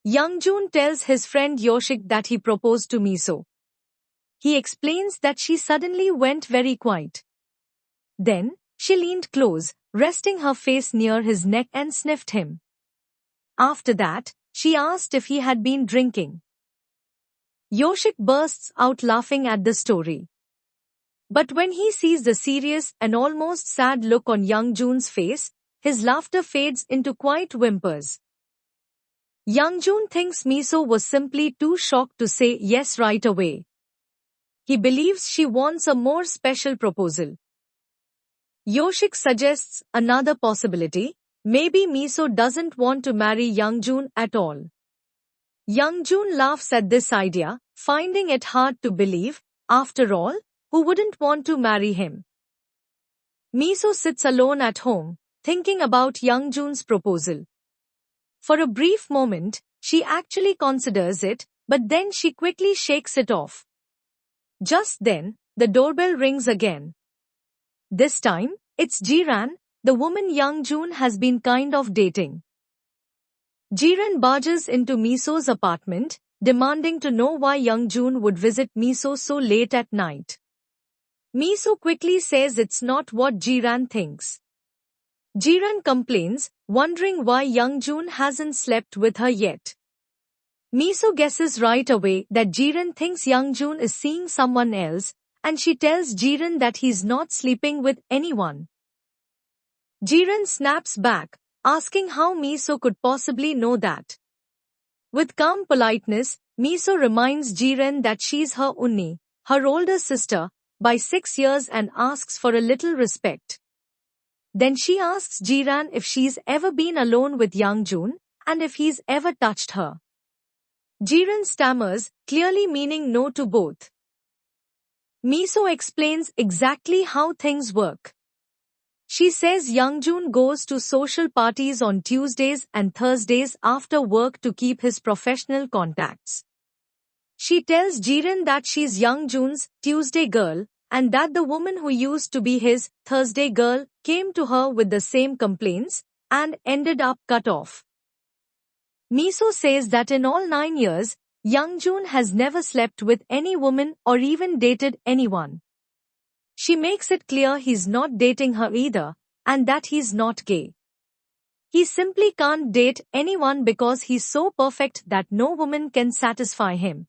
Youngjun tells his friend Yoshik that he proposed to Miso. He explains that she suddenly went very quiet. Then, she leaned close, resting her face near his neck and sniffed him. After that, she asked if he had been drinking. Yoshik bursts out laughing at the story. But when he sees the serious and almost sad look on Youngjun's face, his laughter fades into quiet whimpers. Youngjun thinks Miso was simply too shocked to say yes right away. He believes she wants a more special proposal. Yoshik suggests another possibility. Maybe Miso doesn't want to marry Youngjun at all. Youngjun laughs at this idea, finding it hard to believe. After all, who wouldn't want to marry him? Miso sits alone at home, thinking about Youngjun's proposal. For a brief moment, she actually considers it, but then she quickly shakes it off. Just then, the doorbell rings again. This time, it's Jiran, the woman Youngjun has been kind of dating. Jiran barges into Miso's apartment, demanding to know why Youngjun would visit Miso so late at night. Miso quickly says it's not what Jiran thinks. Jiran complains, wondering why Youngjun hasn't slept with her yet. Miso guesses right away that Jiran thinks Youngjun is seeing someone else, and she tells Jiran that he's not sleeping with anyone. Jiran snaps back, asking how Miso could possibly know that. With calm politeness, Miso reminds Jiran that she's her Unni, her older sister, by 6 years and asks for a little respect. Then she asks Jiran if she's ever been alone with Youngjun, and if he's ever touched her. Jiran stammers, clearly meaning no to both. Miso explains exactly how things work. She says Youngjun goes to social parties on Tuesdays and Thursdays after work to keep his professional contacts. She tells Jiran that she's Youngjun's Tuesday girl, and that the woman who used to be his Thursday girl came to her with the same complaints and ended up cut off. Miso says that in all 9 years, Youngjun has never slept with any woman or even dated anyone. She makes it clear he's not dating her either, and that he's not gay. He simply can't date anyone because he's so perfect that no woman can satisfy him.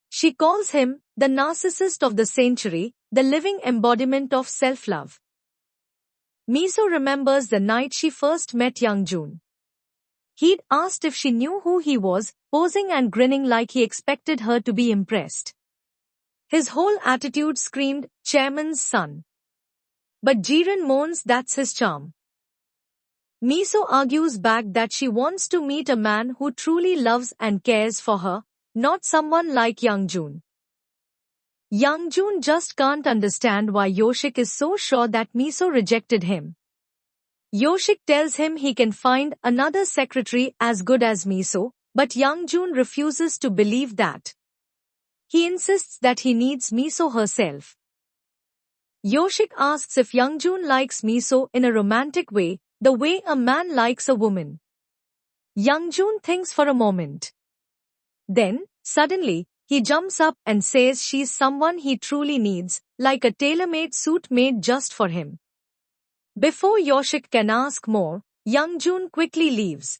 She calls him the narcissist of the century, the living embodiment of self-love. Miso remembers the night she first met Youngjun. He'd asked if she knew who he was, posing and grinning like he expected her to be impressed. His whole attitude screamed, chairman's son. But Jiran moans that's his charm. Miso argues back that she wants to meet a man who truly loves and cares for her, not someone like Youngjun. Youngjun just can't understand why Yoshik is so sure that Miso rejected him. Yoshik tells him he can find another secretary as good as Miso, but Youngjun refuses to believe that. He insists that he needs Miso herself. Yoshik asks if Youngjun likes Miso in a romantic way, the way a man likes a woman. Youngjun thinks for a moment. Then, suddenly, he jumps up and says she's someone he truly needs, like a tailor-made suit made just for him. Before Yoshik can ask more, Youngjun quickly leaves.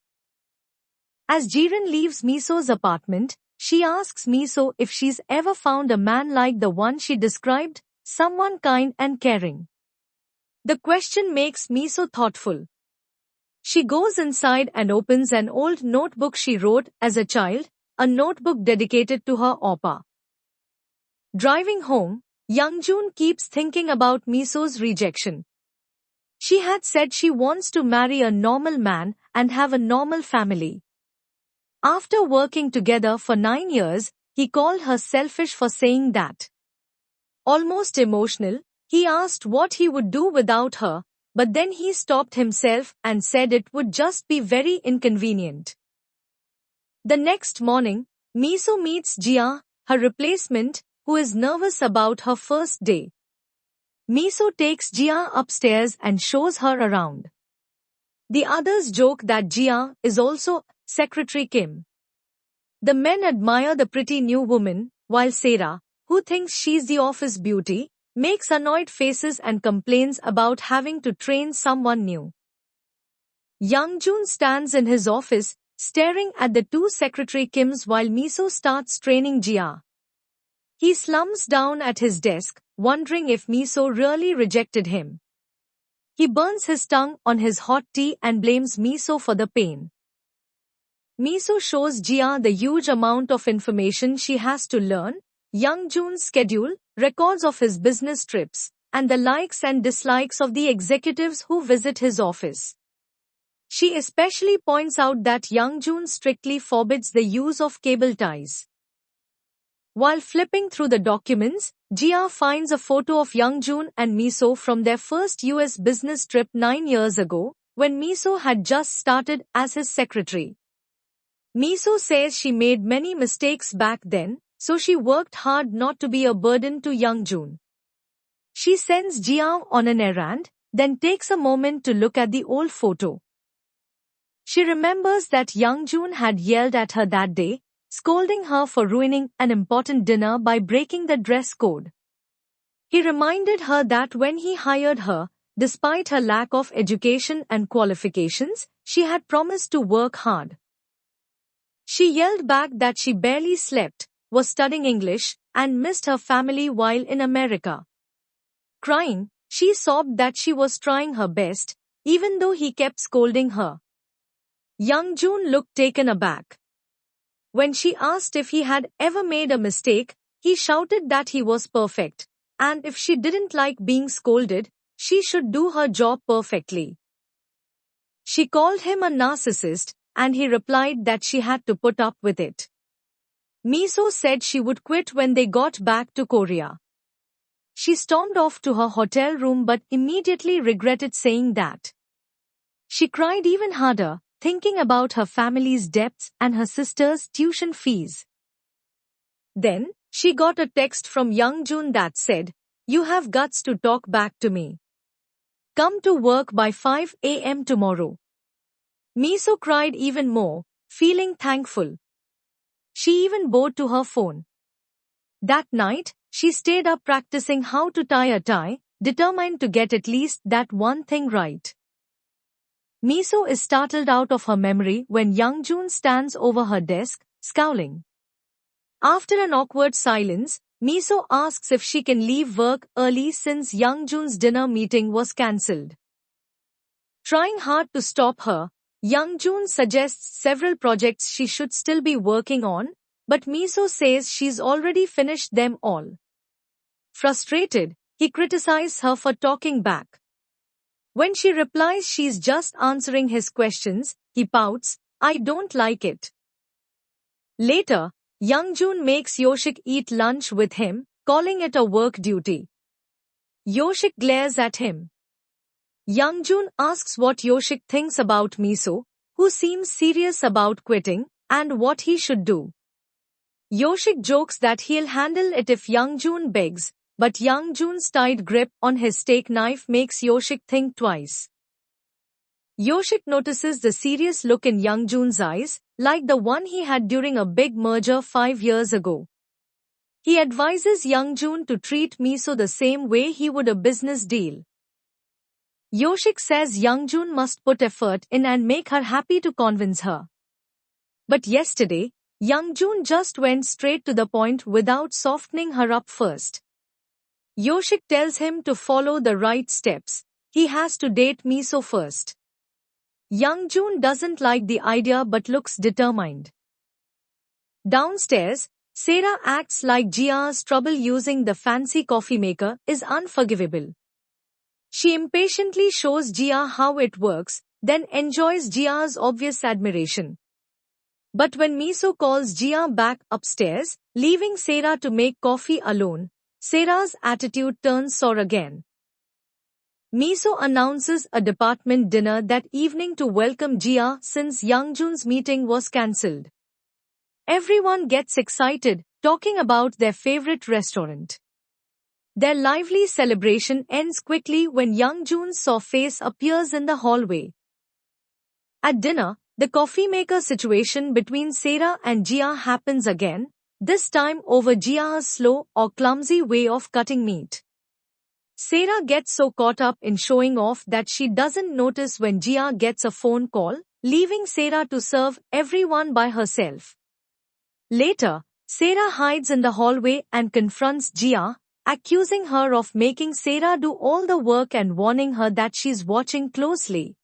As Jiran leaves Miso's apartment, she asks Miso if she's ever found a man like the one she described, someone kind and caring. The question makes Miso thoughtful. She goes inside and opens an old notebook she wrote as a child, a notebook dedicated to her oppa. Driving home, Youngjun keeps thinking about Miso's rejection. She had said she wants to marry a normal man and have a normal family. After working together for 9 years, he called her selfish for saying that. Almost emotional, he asked what he would do without her, but then he stopped himself and said it would just be very inconvenient. The next morning, Miso meets Jia, her replacement, who is nervous about her first day. Miso takes Jia upstairs and shows her around. The others joke that Jia is also Secretary Kim. The men admire the pretty new woman, while Sarah, who thinks she's the office beauty, makes annoyed faces and complains about having to train someone new. Youngjun stands in his office, staring at the two secretary Kims while Miso starts training Jia. He slumps down at his desk, wondering if Miso really rejected him. He burns his tongue on his hot tea and blames Miso for the pain. Miso shows Jia the huge amount of information she has to learn, Youngjun's schedule, records of his business trips, and the likes and dislikes of the executives who visit his office. She especially points out that Youngjun strictly forbids the use of cable ties. While flipping through the documents, Jia finds a photo of Youngjun and Miso from their first US business trip 9 years ago, when Miso had just started as his secretary. Miso says she made many mistakes back then, so she worked hard not to be a burden to Youngjun. She sends Jia on an errand, then takes a moment to look at the old photo. She remembers that Youngjun had yelled at her that day, scolding her for ruining an important dinner by breaking the dress code. He reminded her that when he hired her, despite her lack of education and qualifications, she had promised to work hard. She yelled back that she barely slept, was studying English, and missed her family while in America. Crying, she sobbed that she was trying her best, even though he kept scolding her. Youngjun looked taken aback. When she asked if he had ever made a mistake, he shouted that he was perfect, and if she didn't like being scolded, she should do her job perfectly. She called him a narcissist, and he replied that she had to put up with it. Miso said she would quit when they got back to Korea. She stormed off to her hotel room but immediately regretted saying that. She cried even harder, thinking about her family's debts and her sister's tuition fees. Then, she got a text from Youngjun that said, "You have guts to talk back to me. Come to work by 5 a.m. tomorrow." Miso cried even more, feeling thankful. She even bowed to her phone. That night, she stayed up practicing how to tie a tie, determined to get at least that one thing right. Miso is startled out of her memory when Youngjun stands over her desk, scowling. After an awkward silence, Miso asks if she can leave work early since Youngjun's dinner meeting was cancelled. Trying hard to stop her, Youngjun suggests several projects she should still be working on, but Miso says she's already finished them all. Frustrated, he criticizes her for talking back. When she replies she's just answering his questions, he pouts, "I don't like it." Later, Youngjun makes Yoshik eat lunch with him, calling it a work duty. Yoshik glares at him. Youngjun asks what Yoshik thinks about Miso, who seems serious about quitting, and what he should do. Yoshik jokes that he'll handle it if Youngjun begs, but Youngjun's tight grip on his steak knife makes Yoshik think twice. Yoshik notices the serious look in Youngjun's eyes, like the one he had during a big merger 5 years ago. He advises Youngjun to treat Miso the same way he would a business deal. Yoshik says Youngjun must put effort in and make her happy to convince her. But yesterday, Youngjun just went straight to the point without softening her up first. Yoshik tells him to follow the right steps. He has to date Miso first. Youngjun doesn't like the idea but looks determined. Downstairs, Sarah acts like Jia's trouble using the fancy coffee maker is unforgivable. She impatiently shows Jia how it works, then enjoys Jia's obvious admiration. But when Miso calls Jia back upstairs, leaving Sarah to make coffee alone, Sarah's attitude turns sour again. Miso announces a department dinner that evening to welcome Jia since Youngjun's meeting was cancelled. Everyone gets excited, talking about their favorite restaurant. Their lively celebration ends quickly when Youngjun's soft face appears in the hallway. At dinner, The coffee maker situation between Sarah and Gia happens again, this time over Gia's slow or clumsy way of cutting meat. Sarah gets so caught up in showing off that she doesn't notice when Gia gets a phone call, leaving Sarah to serve everyone by herself. Later, Sarah hides in the hallway and confronts Gia, accusing her of making Sarah do all the work and warning her that she's watching closely.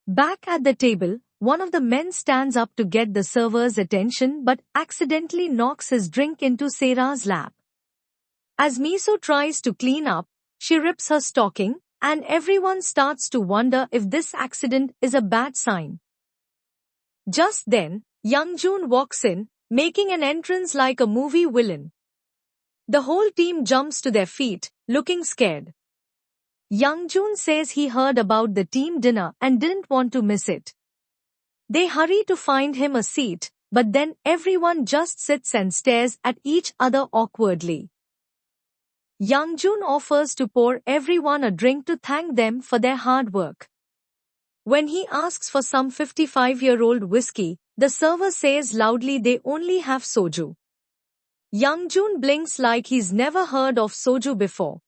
Back at the table, one of the men stands up to get the server's attention but accidentally knocks his drink into Sarah's lap. As Miso tries to clean up, she rips her stocking, and everyone starts to wonder if this accident is a bad sign. Just then, Youngjun walks in, making an entrance like a movie villain. The whole team jumps to their feet, looking scared. Youngjun says he heard about the team dinner and didn't want to miss it. They hurry to find him a seat, but then everyone just sits and stares at each other awkwardly. Youngjun offers to pour everyone a drink to thank them for their hard work. When he asks for some 55-year-old whiskey, the server says loudly they only have soju. Youngjun blinks like he's never heard of soju before.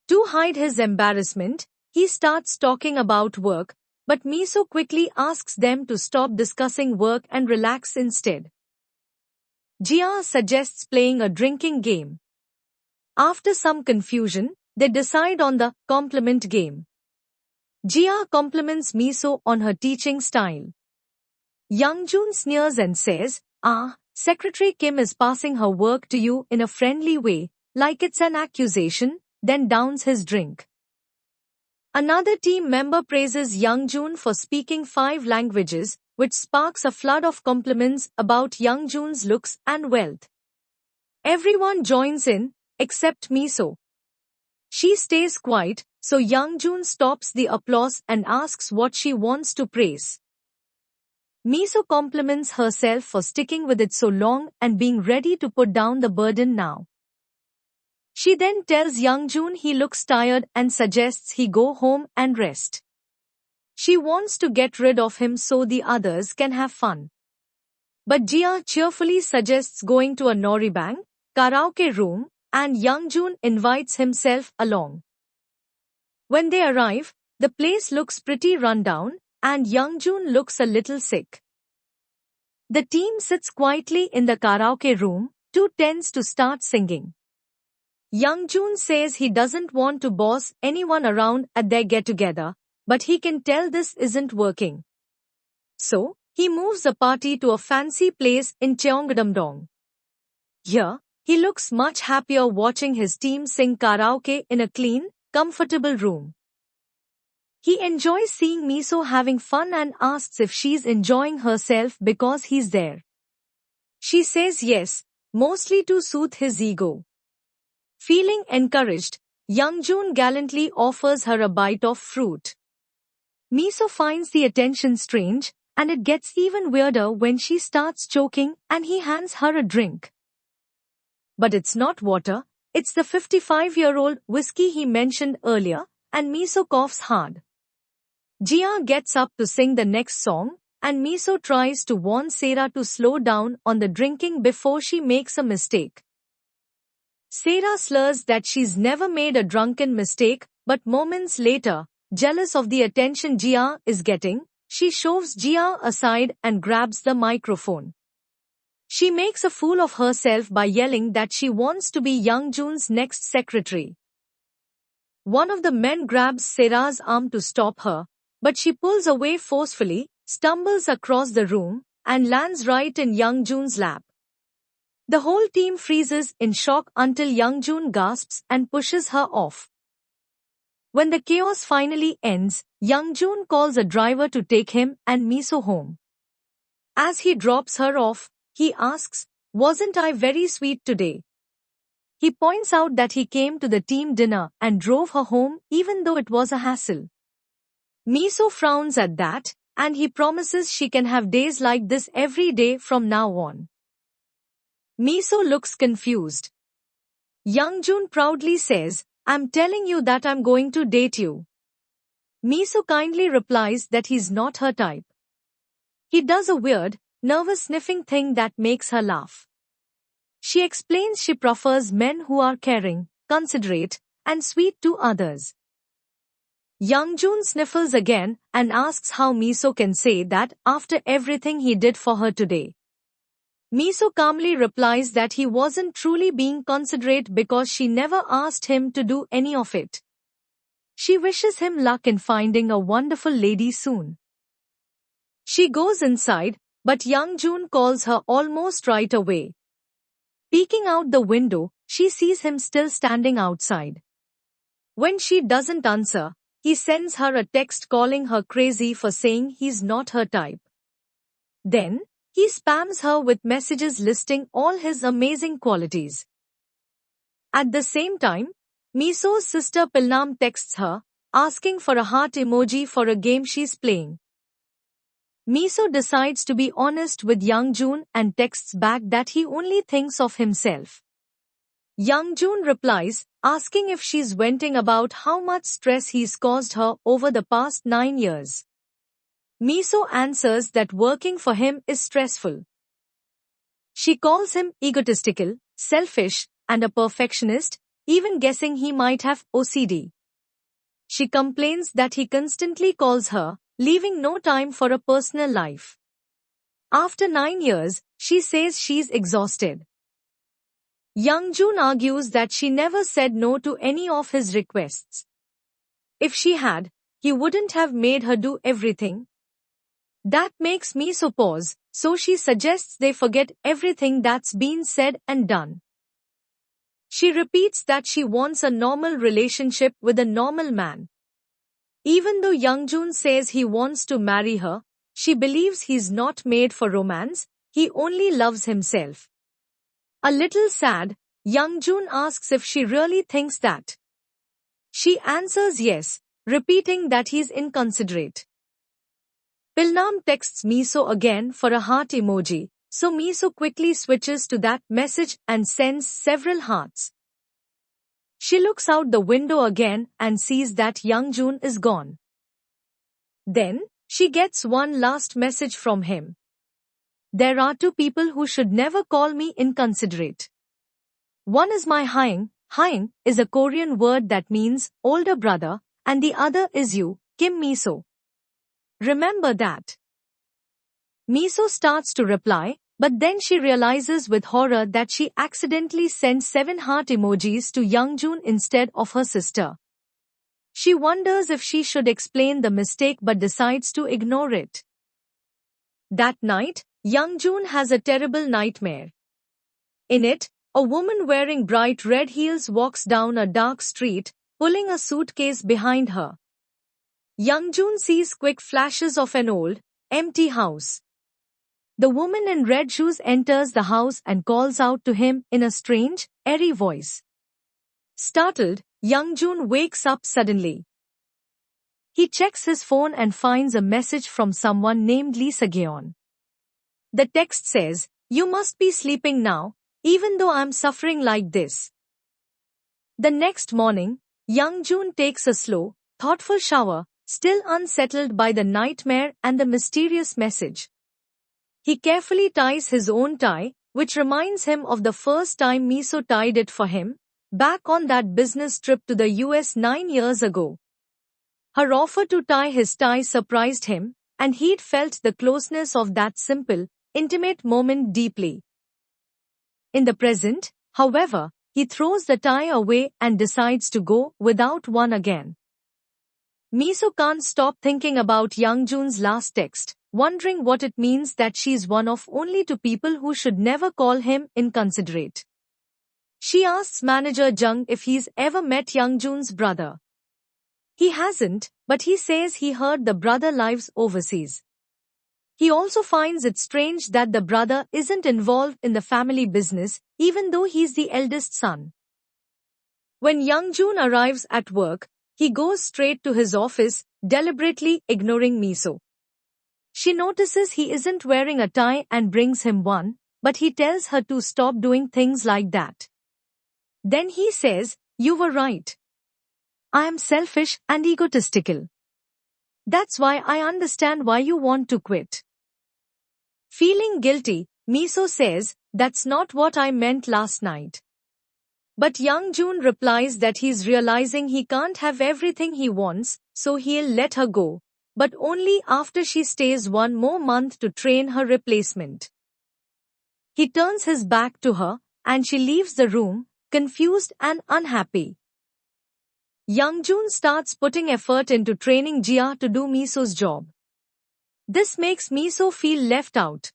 To hide his embarrassment, he starts talking about work, but Miso quickly asks them to stop discussing work and relax instead. Gia suggests playing a drinking game. After some confusion, they decide on the compliment game. Gia compliments Miso on her teaching style. Youngjun sneers and says, Secretary Kim is passing her work to you in a friendly way, like it's an accusation, then downs his drink. Another team member praises Youngjun for speaking 5 languages, which sparks a flood of compliments about Youngjun's looks and wealth. Everyone joins in, except Miso. She stays quiet, so Youngjun stops the applause and asks what she wants to praise. Miso compliments herself for sticking with it so long and being ready to put down the burden now. She then tells Youngjun he looks tired and suggests he go home and rest. She wants to get rid of him so the others can have fun. But Gia cheerfully suggests going to a Noribang karaoke room, and Youngjun invites himself along. When they arrive, the place looks pretty rundown, and Youngjun looks a little sick. The team sits quietly in the karaoke room, too tense to start singing. Youngjun says he doesn't want to boss anyone around at their get-together, but he can tell this isn't working. So, he moves the party to a fancy place in Cheongdam-dong. Here, he looks much happier watching his team sing karaoke in a clean, comfortable room. He enjoys seeing Miso having fun and asks if she's enjoying herself because he's there. She says yes, mostly to soothe his ego. Feeling encouraged, Youngjun gallantly offers her a bite of fruit. Miso finds the attention strange, and it gets even weirder when she starts choking and he hands her a drink. But it's not water, it's the 55-year-old whiskey he mentioned earlier, and Miso coughs hard. Gia gets up to sing the next song, and Miso tries to warn Sarah to slow down on the drinking before she makes a mistake. Sarah slurs that she's never made a drunken mistake, but moments later, jealous of the attention Gia is getting, she shoves Gia aside and grabs the microphone. She makes a fool of herself by yelling that she wants to be Youngjun's next secretary. One of the men grabs Sarah's arm to stop her, but she pulls away forcefully, stumbles across the room, and lands right in Youngjun's lap. The whole team freezes in shock until Youngjun gasps and pushes her off. When the chaos finally ends, Youngjun calls a driver to take him and Miso home. As he drops her off, he asks, "Wasn't I very sweet today?" He points out that he came to the team dinner and drove her home even though it was a hassle. Miso frowns at that, and he promises she can have days like this every day from now on. Miso looks confused. Youngjun proudly says, "I'm telling you that I'm going to date you." Miso kindly replies that he's not her type. He does a weird, nervous sniffing thing that makes her laugh. She explains she prefers men who are caring, considerate, and sweet to others. Youngjun sniffles again and asks how Miso can say that after everything he did for her today. Miso calmly replies that he wasn't truly being considerate because she never asked him to do any of it. She wishes him luck in finding a wonderful lady soon. She goes inside, but Youngjun calls her almost right away. Peeking out the window, she sees him still standing outside. When she doesn't answer, he sends her a text calling her crazy for saying he's not her type. Then, he spams her with messages listing all his amazing qualities. At the same time, Miso's sister Pilnam texts her, asking for a heart emoji for a game she's playing. Miso decides to be honest with Youngjun and texts back that he only thinks of himself. Youngjun replies, asking if she's venting about how much stress he's caused her over the past 9 years. Miso answers that working for him is stressful. She calls him egotistical, selfish, and a perfectionist, even guessing he might have OCD. She complains that he constantly calls her, leaving no time for a personal life. After 9 years, she says she's exhausted. Youngjun argues that she never said no to any of his requests. If she had, he wouldn't have made her do everything. That makes Miso pause, so she suggests they forget everything that's been said and done. She repeats that she wants a normal relationship with a normal man. Even though Youngjun says he wants to marry her, she believes he's not made for romance, he only loves himself. A little sad, Youngjun asks if she really thinks that. She answers yes, repeating that he's inconsiderate. Pilnam texts Miso again for a heart emoji, so Miso quickly switches to that message and sends several hearts. She looks out the window again and sees that Youngjun is gone. Then, she gets one last message from him. There are 2 people who should never call me inconsiderate. One is my Haeng. Haeng is a Korean word that means older brother, and the other is you, Kim Miso. Remember that. Miso starts to reply, but then she realizes with horror that she accidentally sent 7 heart emojis to Youngjun instead of her sister. She wonders if she should explain the mistake but decides to ignore it. That night, Youngjun has a terrible nightmare. In it, a woman wearing bright red heels walks down a dark street, pulling a suitcase behind her. Youngjun sees quick flashes of an old, empty house. The woman in red shoes enters the house and calls out to him in a strange, airy voice. Startled, Youngjun wakes up suddenly. He checks his phone and finds a message from someone named Lee Segeon. The text says, "You must be sleeping now, even though I'm suffering like this." The next morning, Youngjun takes a slow, thoughtful shower, still unsettled by the nightmare and the mysterious message. He carefully ties his own tie, which reminds him of the first time Miso tied it for him, back on that business trip to the US 9 years ago. Her offer to tie his tie surprised him, and he'd felt the closeness of that simple, intimate moment deeply. In the present, however, he throws the tie away and decides to go without one again. Miso can't stop thinking about Youngjun's last text, wondering what it means that she's one of only 2 people who should never call him inconsiderate. She asks manager Jung if he's ever met Youngjun's brother. He hasn't, but he says he heard the brother lives overseas. He also finds it strange that the brother isn't involved in the family business, even though he's the eldest son. When Youngjun arrives at work, he goes straight to his office, deliberately ignoring Miso. She notices he isn't wearing a tie and brings him one, but he tells her to stop doing things like that. Then he says, "You were right. I am selfish and egotistical. That's why I understand why you want to quit." Feeling guilty, Miso says, "That's not what I meant last night." But Youngjun replies that he's realizing he can't have everything he wants, so he'll let her go, but only after she stays one more month to train her replacement. He turns his back to her, and she leaves the room, confused and unhappy. Youngjun starts putting effort into training Jia to do Miso's job. This makes Miso feel left out.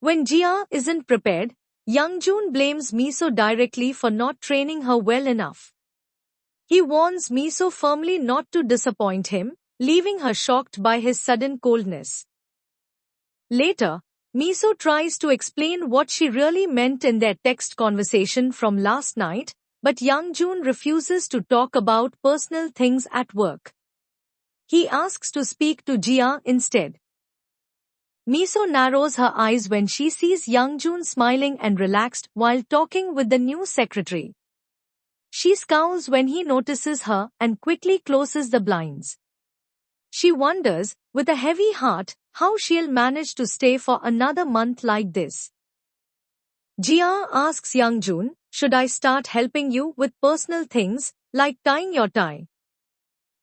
When Jia isn't prepared, Youngjun blames Miso directly for not training her well enough. He warns Miso firmly not to disappoint him, leaving her shocked by his sudden coldness. Later, Miso tries to explain what she really meant in their text conversation from last night, but Youngjun refuses to talk about personal things at work. He asks to speak to Jia instead. Miso narrows her eyes when she sees Youngjun smiling and relaxed while talking with the new secretary. She scowls when he notices her and quickly closes the blinds. She wonders, with a heavy heart, how she'll manage to stay for another month like this. Jia asks Youngjun, "Should I start helping you with personal things, like tying your tie?"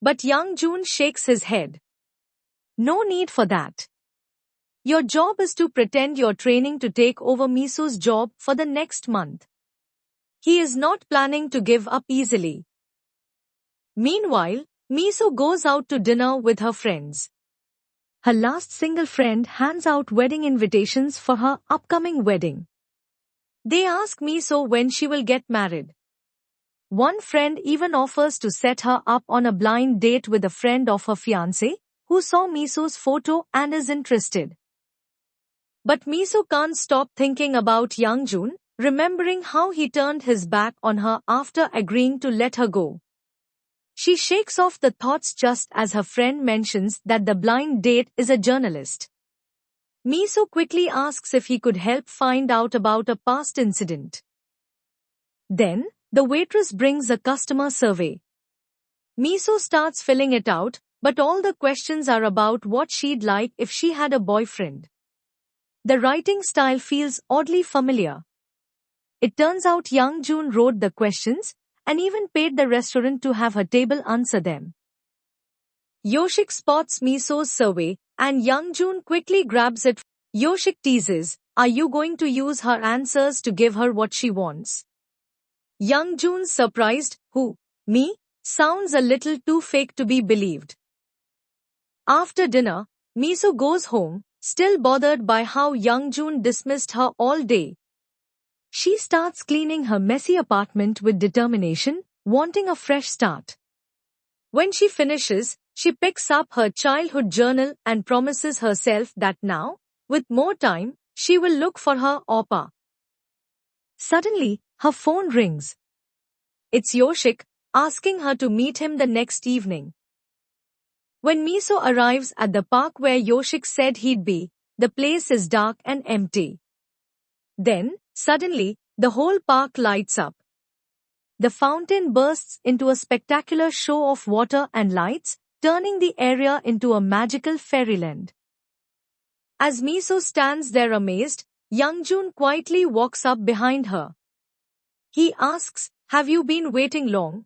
But Youngjun shakes his head. "No need for that. Your job is to pretend you're training to take over Miso's job for the next month." He is not planning to give up easily. Meanwhile, Miso goes out to dinner with her friends. Her last single friend hands out wedding invitations for her upcoming wedding. They ask Miso when she will get married. One friend even offers to set her up on a blind date with a friend of her fiancé, who saw Miso's photo and is interested. But Miso can't stop thinking about Youngjun, remembering how he turned his back on her after agreeing to let her go. She shakes off the thoughts just as her friend mentions that the blind date is a journalist. Miso quickly asks if he could help find out about a past incident. Then, the waitress brings a customer survey. Miso starts filling it out, but all the questions are about what she'd like if she had a boyfriend. The writing style feels oddly familiar. It turns out Youngjun wrote the questions, and even paid the restaurant to have her table answer them. Yoshik spots Miso's survey, and Youngjun quickly grabs it. Yoshik teases, "Are you going to use her answers to give her what she wants?" Youngjun, surprised, "Who, me?" sounds a little too fake to be believed. After dinner, Miso goes home, still bothered by how Youngjun dismissed her all day. She starts cleaning her messy apartment with determination, wanting a fresh start. When she finishes, she picks up her childhood journal and promises herself that now, with more time, she will look for her oppa. Suddenly, her phone rings. It's Yoshik, asking her to meet him the next evening. When Miso arrives at the park where Yoshik said he'd be, the place is dark and empty. Then, suddenly, the whole park lights up. The fountain bursts into a spectacular show of water and lights, turning the area into a magical fairyland. As Miso stands there amazed, Youngjun quietly walks up behind her. He asks, "Have you been waiting long?"